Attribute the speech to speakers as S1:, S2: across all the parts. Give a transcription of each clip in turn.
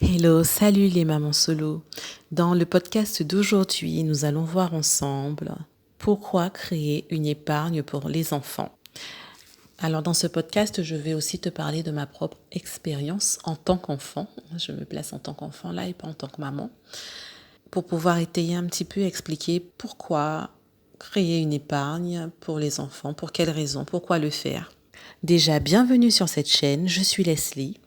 S1: Hello, salut les mamans solo. Dans le podcast d'aujourd'hui, nous allons voir ensemble pourquoi créer une épargne pour les enfants. Alors dans ce podcast, je vais aussi te parler de ma propre expérience en tant qu'enfant. Je me place en tant qu'enfant là et pas en tant que maman. Pour pouvoir étayer un petit peu, expliquer pourquoi créer une épargne pour les enfants, pour quelles raisons, pourquoi le faire. Déjà, bienvenue sur cette chaîne, je suis Leslie.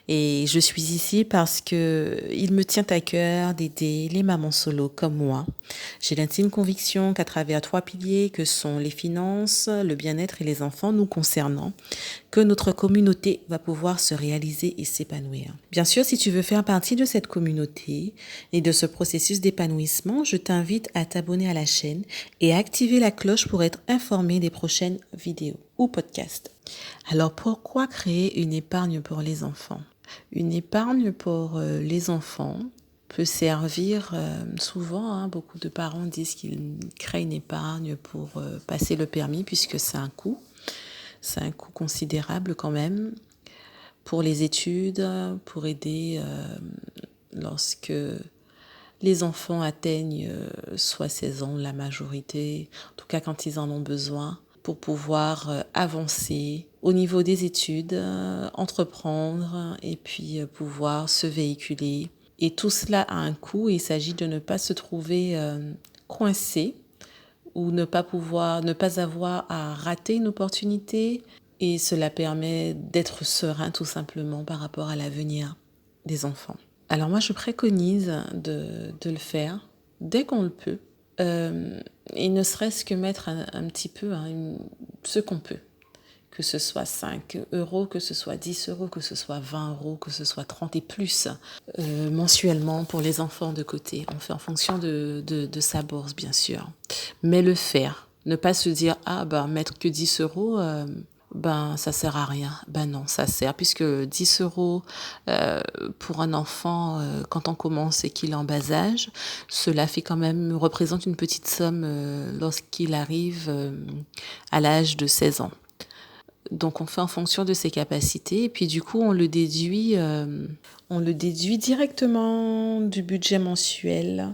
S1: Et je suis ici parce que il me tient à cœur d'aider les mamans solo comme moi. J'ai l'intime conviction qu'à travers 3 piliers que sont les finances, le bien-être et les enfants nous concernant, que notre communauté va pouvoir se réaliser et s'épanouir. Bien sûr, si tu veux faire partie de cette communauté et de ce processus d'épanouissement, je t'invite à t'abonner à la chaîne et à activer la cloche pour être informé des prochaines vidéos ou podcasts. Alors pourquoi créer une épargne pour les enfants? Une épargne pour les enfants peut servir souvent, beaucoup de parents disent qu'ils créent une épargne pour passer le permis puisque c'est un coût. C'est un coût considérable quand même pour les études, pour aider lorsque les enfants atteignent soit 16 ans, la majorité, en tout cas quand ils en ont besoin, pour pouvoir avancer au niveau des études, entreprendre et puis pouvoir se véhiculer. Et tout cela a un coût et il s'agit de ne pas se trouver coincé ou ne pas avoir à rater une opportunité. Et cela permet d'être serein tout simplement par rapport à l'avenir des enfants. Alors moi, je préconise de le faire dès qu'on le peut. Et ne serait-ce que mettre un petit peu ce qu'on peut. Que ce soit 5 euros, que ce soit 10 euros, que ce soit 20 euros, que ce soit 30 et plus mensuellement pour les enfants de côté. On fait en fonction de sa bourse, bien sûr. Mais le faire. Ne pas se dire, mettre que 10 euros, ça sert à rien. Non, ça sert puisque 10 euros pour un enfant quand on commence et qu'il est en bas âge, cela fait quand même représente une petite somme lorsqu'il arrive à l'âge de 16 ans. Donc on fait en fonction de ses capacités et puis du coup on le déduit directement du budget mensuel.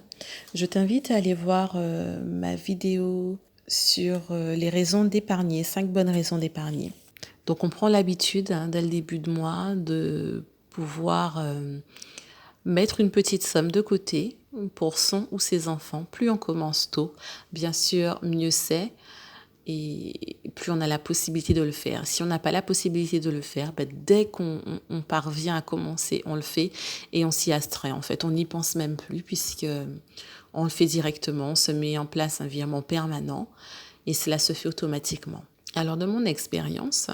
S1: Je t'invite à aller voir ma vidéo sur les raisons d'épargner, 5 bonnes raisons d'épargner. Donc on prend l'habitude dès le début de mois de pouvoir mettre une petite somme de côté pour son ou ses enfants. Plus on commence tôt, bien sûr, mieux c'est. Et plus on a la possibilité de le faire. Si on n'a pas la possibilité de le faire, dès qu'on parvient à commencer, on le fait et on s'y astreint. En fait, on n'y pense même plus puisque on le fait directement, on se met en place un virement permanent et cela se fait automatiquement. Alors, de mon expérience,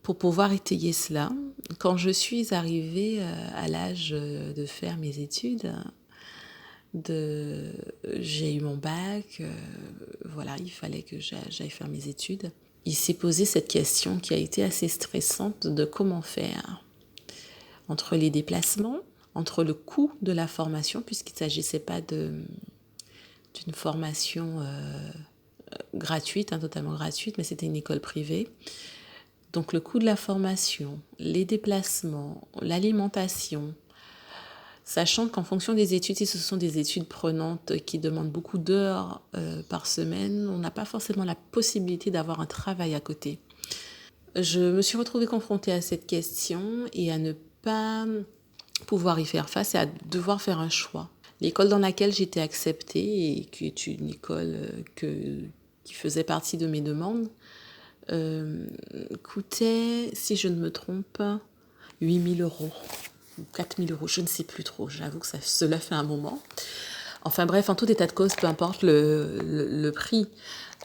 S1: pour pouvoir étayer cela, quand je suis arrivée à l'âge de faire mes études, j'ai eu mon bac, voilà, il fallait que j'aille faire mes études. Il s'est posé cette question qui a été assez stressante de comment faire entre les déplacements, entre le coût de la formation, puisqu'il ne s'agissait pas d'une formation gratuite, totalement gratuite, mais c'était une école privée. Donc le coût de la formation, les déplacements, l'alimentation, sachant qu'en fonction des études, si ce sont des études prenantes qui demandent beaucoup d'heures par semaine, on n'a pas forcément la possibilité d'avoir un travail à côté. Je me suis retrouvée confrontée à cette question et à ne pas pouvoir y faire face et à devoir faire un choix. L'école dans laquelle j'étais acceptée et qui est une école qui faisait partie de mes demandes coûtait, si je ne me trompe, 8 000 euros. 4 000 euros, je ne sais plus trop, j'avoue que cela fait un moment. Enfin bref, en tout état de cause, peu importe le prix.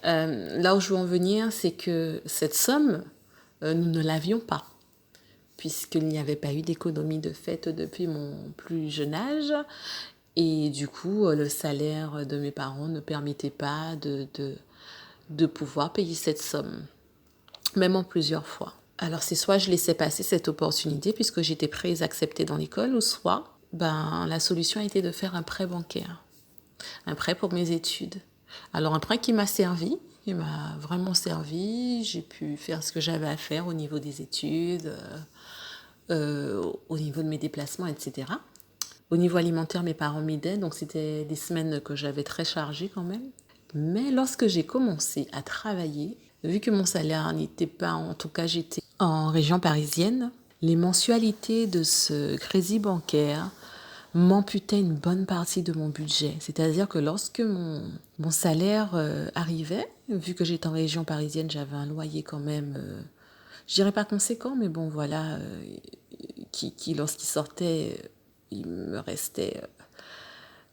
S1: Là où je veux en venir, c'est que cette somme, nous ne l'avions pas, puisqu'il n'y avait pas eu d'économie de fait depuis mon plus jeune âge. Et du coup, le salaire de mes parents ne permettait pas de pouvoir payer cette somme, même en plusieurs fois. Alors c'est soit je laissais passer cette opportunité puisque j'étais prête à accepter dans l'école, ou soit la solution a été de faire un prêt bancaire, un prêt pour mes études. Alors un prêt qui m'a servi, il m'a vraiment servi, j'ai pu faire ce que j'avais à faire au niveau des études, au niveau de mes déplacements, etc. Au niveau alimentaire, mes parents m'aidaient, donc c'était des semaines que j'avais très chargées quand même. Mais lorsque j'ai commencé à travailler, vu que mon salaire n'était pas, en tout cas j'étais en région parisienne, les mensualités de ce crédit bancaire m'amputaient une bonne partie de mon budget. C'est-à-dire que lorsque mon salaire arrivait, vu que j'étais en région parisienne, j'avais un loyer quand même, je dirais pas conséquent, mais bon voilà, qui lorsqu'il sortait, il me restait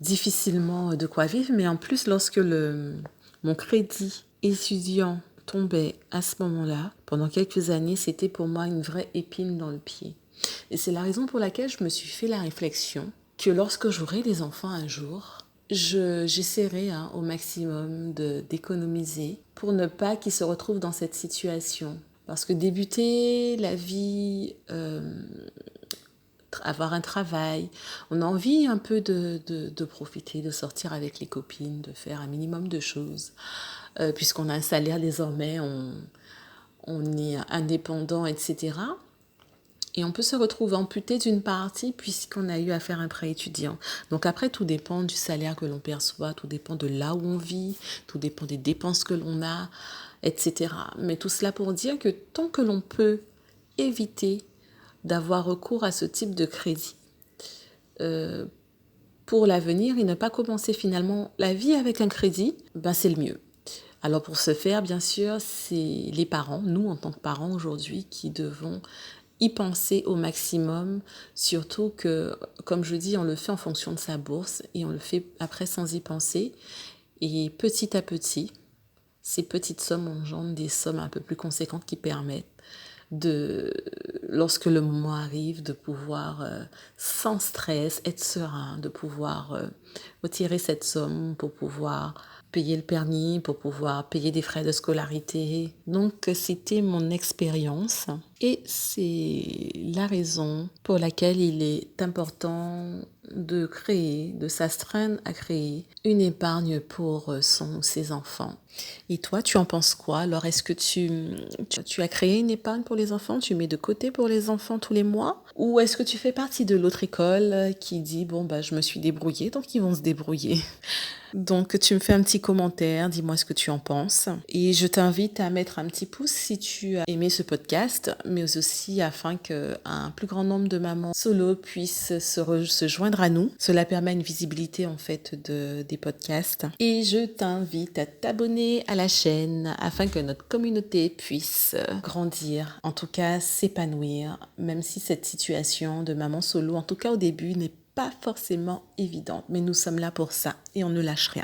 S1: difficilement de quoi vivre. Mais en plus, lorsque mon crédit étudiant tombait à ce moment-là, pendant quelques années, c'était pour moi une vraie épine dans le pied. Et c'est la raison pour laquelle je me suis fait la réflexion que lorsque j'aurai des enfants un jour, j'essaierai au maximum d'économiser pour ne pas qu'ils se retrouvent dans cette situation. Parce que débuter la vie, avoir un travail, on a envie un peu de profiter, de sortir avec les copines, de faire un minimum de choses. Puisqu'on a un salaire désormais, on est indépendant, etc. Et on peut se retrouver amputé d'une partie puisqu'on a eu à faire un prêt étudiant. Donc après, tout dépend du salaire que l'on perçoit, tout dépend de là où on vit, tout dépend des dépenses que l'on a, etc. Mais tout cela pour dire que tant que l'on peut éviter d'avoir recours à ce type de crédit pour l'avenir et ne pas commencer finalement la vie avec un crédit, c'est le mieux. Alors pour ce faire, bien sûr, c'est les parents, nous en tant que parents aujourd'hui, qui devons y penser au maximum, surtout que, comme je dis, on le fait en fonction de sa bourse et on le fait après sans y penser. Et petit à petit, ces petites sommes engendrent des sommes un peu plus conséquentes qui permettent lorsque le moment arrive, de pouvoir, sans stress, être serein, de pouvoir retirer cette somme pour pouvoir payer le permis, pour pouvoir payer des frais de scolarité. Donc, c'était mon expérience et c'est la raison pour laquelle il est important de s'astreindre à créer une épargne pour son ou ses enfants. Et toi, tu en penses quoi? Alors, est-ce que tu as créé une épargne pour les enfants? Tu mets de côté pour les enfants tous les mois? Ou est-ce que tu fais partie de l'autre école qui dit, je me suis débrouillée, donc ils vont se débrouiller? Donc, tu me fais un petit commentaire, dis-moi ce que tu en penses. Et je t'invite à mettre un petit pouce si tu as aimé ce podcast, mais aussi afin qu'un plus grand nombre de mamans solo puissent se joindre à nous. Cela permet une visibilité en fait des podcasts. Et je t'invite à t'abonner à la chaîne afin que notre communauté puisse grandir, en tout cas s'épanouir, même si cette situation de maman solo, en tout cas au début, n'est pas forcément évidente, mais nous sommes là pour ça et on ne lâche rien.